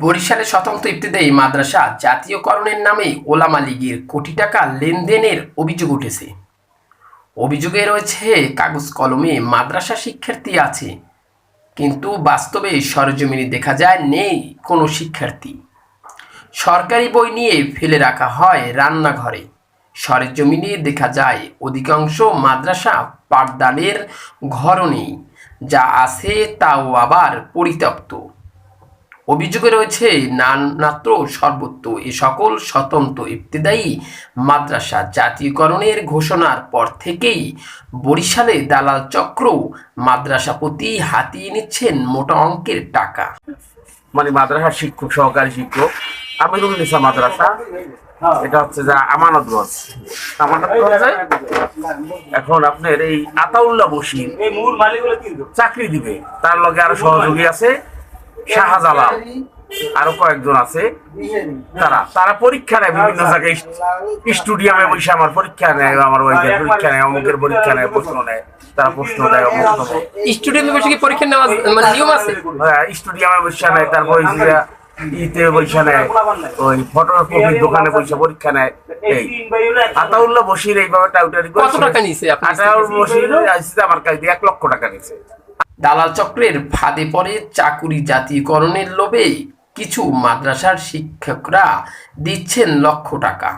বরিশালে স্বতন্ত্র ইবতেদায়ী মাদ্রাসা জাতীয়করণের নামে ওলামা লীগের কোটি টাকা লেনদেনের অভিযোগ উঠেছে। অভিযোগে রয়েছে কাগজ কলমে মাদ্রাসা শিক্ষার্থী আছে, কিন্তু বাস্তবে সরেজমিনে দেখা যায় নেই কোনো শিক্ষার্থী। সরকারি বই নিয়ে ফেলে রাখা হয় রান্নাঘরে। সরেজমিনে দেখা যায় অধিকাংশ মাদ্রাসা পাঠদানের ঘরও নেই, যা আছে তাও আবার পরিত্যক্ত। অভিযোগে রয়েছে নানাত্র সর্বত্র এ সকল স্বতন্ত্র ইবতেদায়ী মাদ্রাসা জাতীয়করণের ঘোষণার পর থেকেই বরিশালে দালাল চক্র মাদ্রাসা প্রতি হাতিয়ে নিচ্ছেন মোটা অঙ্কের টাকা। মানে মাদ্রাসা শিক্ষক, সহকারী শিক্ষক আমিরুল নিসা মাদ্রাসা, এটা হচ্ছে যে আমানতগঞ্জ। এখন আপনার এই আতাউল্লাহ বশির চাকরি দিবে, তার লগে আরো সহযোগী আছে শাহজালাল, আরো কয়েকজন আছে। তারা পরীক্ষা নেয় বিভিন্ন জায়গায়, স্টুডিয়ামে বসে আমার পরীক্ষা নেয়, আমার পরীক্ষা নেয়, অমুকের পরীক্ষা নেয়, প্রশ্ন নেয়, তারা প্রশ্ন দেয়। স্টুডেন্ট বসে কি পরীক্ষা নেওয়া মানে নিয়ম আছে? হ্যাঁ, স্টুডিয়ামে বসে নেয়, তারপর ইতে বসে নেয়, ওই ফটোকপির দোকানে বসে পরীক্ষা নেয়। এই আতাউল্লাহ বশির এই ব্যাপারটা কত টাকা নিছে? আতাউল্লাহ বশির আসছে আমার কাছে 1 লক্ষ টাকা নিছে। দালাল চক্রের ফাঁদে পড়ে চাকুরি জাতীয়করণের লোভে কিছু মাদ্রাসার শিক্ষকরা দিচ্ছেন লক্ষ টাকা।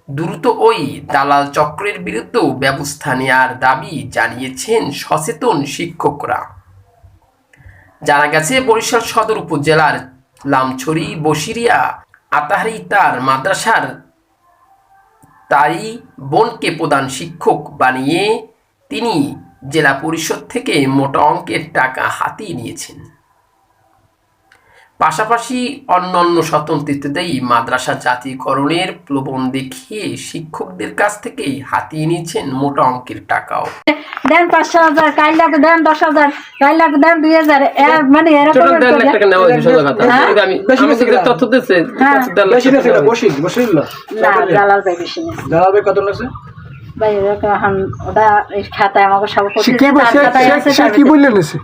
দ্রুত ওই দালাল চক্রের বিরুদ্ধে ব্যবস্থা নেওয়ার দাবি জানিয়েছেন সচেতন শিক্ষকরা। জানা গেছে বরিশাল সদর উপজেলার লামছড়ি বসিরিয়া আতাহারি তার মাদ্রাসার তারই বোনকে প্রধান শিক্ষক বানিয়ে তিনি জেলা পরিষদ থেকে মোটা অঙ্কের টাকা হাতিয়ে নিয়েছেন। পাশাপাশি অন্যান্য স্বতন্ত্র ইবতেদায়ী মাদ্রাসা জাতীয়করণের প্রলোভন দেখিয়ে শিক্ষকদের কাছ থেকে হাতিয়ে নিয়েছেন মোটা অঙ্কের টাকাও। দেন 5,000, কাল লাগবে দেন 10,000, কাল লাগবে দেন 2,000, মানে এরকম তথ্য দিচ্ছে দালাল ভাই বেশি না। দালাল ভাই কত নেছে ভাই এখন ওটা এই খাতায় আমাকে সভাপতি কি বললেন নেছে?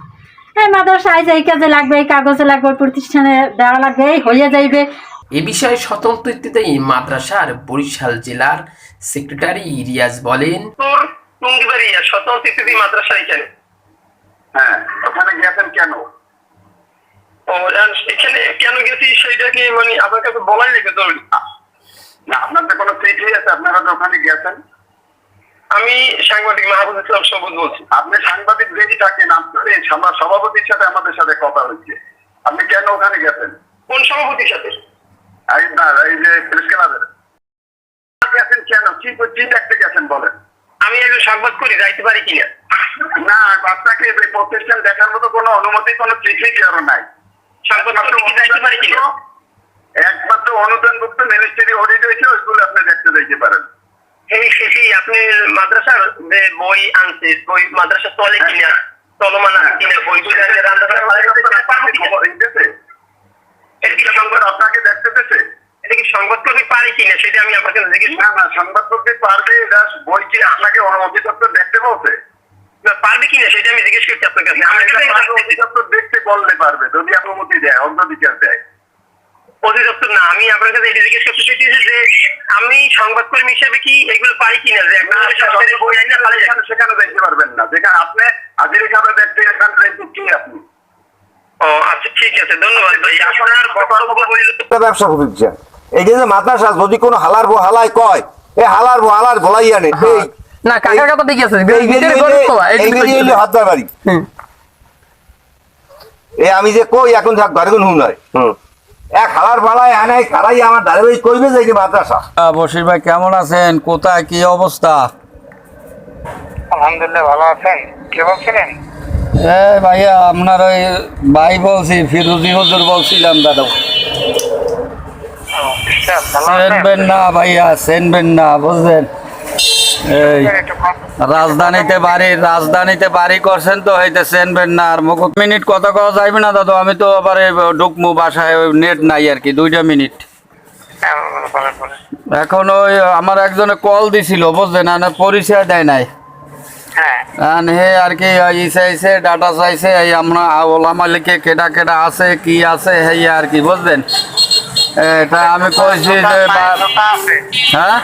হ্যাঁ, মাদ্রাসায় এই কাজে লাগবে, এই কাগজে লাগবে, প্রতিষ্ঠানে দেওয়া লাগবে, এই হয়ে যাইবে। এ বিষয়ে স্বতন্ত্র ইবতেদায়ী মাদ্রাসার বরিশাল জেলার সেক্রেটারি রিয়াজ বলেন, স্বতন্ত্র ইবতেদায়ী মাদ্রাসা এখানে। হ্যাঁ, ওখানে গেছেন কেন? ও এখানে কেন গেছি সেটা কি মানে আপনার কাছে বলাই লাগবে জরুরি না? আপনাদের কোনো চিঠি আছে আপনারা তো ওখানে গেছেন? আমি সাংবাদিক মাহবুব ইসলাম সবুজ বলছি। আপনি সাংবাদিক যেই থাকেন, আপনার সভাপতির সাথে আমাদের সাথে কথা হচ্ছে, আপনি কেন ওখানে গেছেন? কোন সভাপতির সাথে? এই যে প্রেস ক্লাবের গেছেন কেন? কি দেখতে গেছেন বলেন? আমি একজন সংবাদ করি, যাইতে পারি কিনা? না, আপনাকে প্রতিষ্ঠান দেখার মতো কোনো অনুমতি, কোনো চিঠি কারো নাই। সংবাদ যাইতে পারি কিনা? একমাত্র অনুদানভুক্ত মিনিস্ট্রি অডিট হয়েছে, ওইগুলো আপনি দেখতে যাইতে পারেন। এই শেষে আপনি মাদ্রাসার যে বই আনছে, বই মাদ্রাসা চলে কিনা, চলমান আছে কিনা, বইগুলো আপনাকে দেখতে পেয়েছে? এটা কি সংবাদ করতে পারি কিনা সেটা আমি আপনাকে জিজ্ঞেস। না, সংবাদ করতে পারবে, বই কি আপনাকে অনুমতি দপ্তর দেখতে বলছে? পারবে কিনা সেটা আমি জিজ্ঞেস করছি আপনার কাছে। অধিদপ্তর দেখতে বললে পারবে, যদি অনুমতি দেয়, অগ্রাধিকার দেয়। অধিদপ্তর না, আমি আপনার কাছে এটা জিজ্ঞেস করতে চাইছি যে আমি সংবাদকর্মী হিসেবে কি এগুলো পারি কিনা, যে বই আইনা সেখানে দেখতে পারবেন না, যেখানে আপনি হাজির হিসাবে দেখতে এখানে কি আপনি। ও আচ্ছা, ঠিক আছে, ধন্যবাদ ভাই। আপনার ব্যবসা করছে এই যে মাদ্রাসা যদি কোনো হালার বো হালাই কয়, এই হালার বো হালার ভোলাইয়া নেই না কাকার কথা দেখি আছে হাতবাড়ি আমি যে কই এখন থাক ঘরে কোন হুম নয় এক হালার ভালাই আনাই খারাই আমার ধারাবাহিক করবে যে কি মাদ্রাসা। বশির ভাই কেমন আছেন? কোথায় কি অবস্থা? আলহামদুলিল্লাহ, ভালো আছেন। কে বলছিলেন? ভাইয়া আপনার ওই ভাই বলছি, ফিরোজি হুজুর বলছিলাম দাদা। চেনবেন না ভাইয়া, চেনবেন না, বুঝলেন? এই রাজধানীতে বাড়ি করছেন তো হইতে চেনবেন না। আর মিনিট কথা কওয়া যাইবে না দাদু, আমি তো আবার ঢুকমু বাসায়, নেট নাই আর কি, 2 মিনিট। এখন ওই আমার একজনে কল দিছিল, বুঝলেন, পরিচয় দেয় নাই। হে আর কি ই চাইছে ডাটা চাইছে এই আমরা ওলা মালিকে কেডা কেডা আছে কি আছে এই আর কি বুঝলেন। এটা আমি কইছি যে হ্যাঁ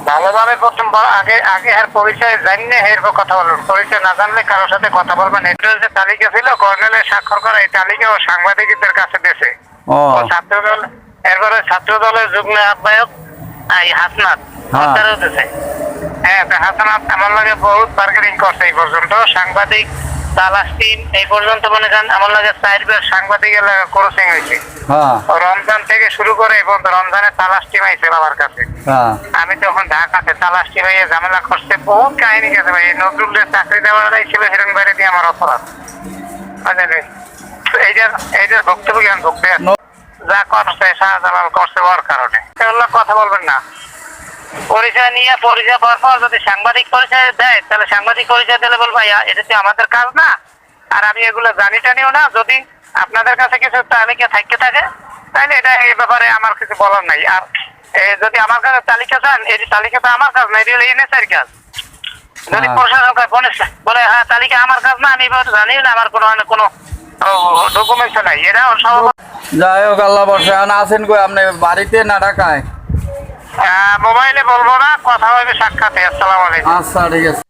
ভালোভাবে প্রথম আগে আগে এর পরিচয় জানলে এরপর কথা বলবেন, পরিচয় না জানলে কারোর সাথে কথা বলবেন। এটা যে তালিকা ছিল কর্নেলের স্বাক্ষর করা, এই তালিকা ও সাংবাদিকদের কাছে দিয়েছে। ও ছাত্রদল, এরপরে ছাত্র দলের যুগ্ম আহ্বায়ক এই হাসনাত তারও দিয়েছে। হ্যাঁ, হাসনাত আমার লাগে বহুত বার্গেনিং করছে এই পর্যন্ত। সাংবাদিক তালাশ টিম এই পর্যন্ত মনে করেন আমার লাগে 4বার সাংবাদিকের লাগে ক্রসিং হয়েছে। হ্যাঁ রমজান থেকে শুরু করে এবং রমজানের তালাশ টিম আইছে আমার কাছে। হ্যাঁ আমি তখন ঢাকাতে তালাশ টিম হয়ে ঝামেলা করছে, বহুত কাহিনী গেছে ভাই। নজরুলের চাকরি দেওয়াটাই ছিল হিরণ বাইরে দিয়ে আমার অপরাধ। এইটার বক্তব্য জ্ঞান ভক্তি আছে যা করছে শাহজালাল করছে ওর কারণে এগুলো কথা বলবেন না। পরিচয় নিয়ে পরিচয় পাওয়ার পর যদি সাংবাদিক পরিচয় দেয় তাহলে সাংবাদিক পরিচয় দিলে বলবো এটা তো আমাদের কাজ না, আর আমি এগুলো জানি টানিও না। যদি আপনাদের কাছে কিছু তালিকা থাকতে থাকে তাহলে এটা এই ব্যাপারে আমার কিছু বলার নাই। আর যদি আমার কাছে তালিকা চান, এই তালিকা তো আমার কাজ না, এটি হলো এনএসআইর কাজ। যদি প্রশাসন বলে হ্যাঁ তালিকা আমার কাজ না, আমি জানি না, আমার কোনো ডকুমেন্টস নাই, এটা সব। যাই হোক আল্লাহ বর্ষে আছেন কই আপনি বাড়িতে না ঢাকায়? মোবাইলে বলবো না, কথা হবে সাক্ষাতে। আসসালামু আলাইকুম। আচ্ছা ঠিক আছে।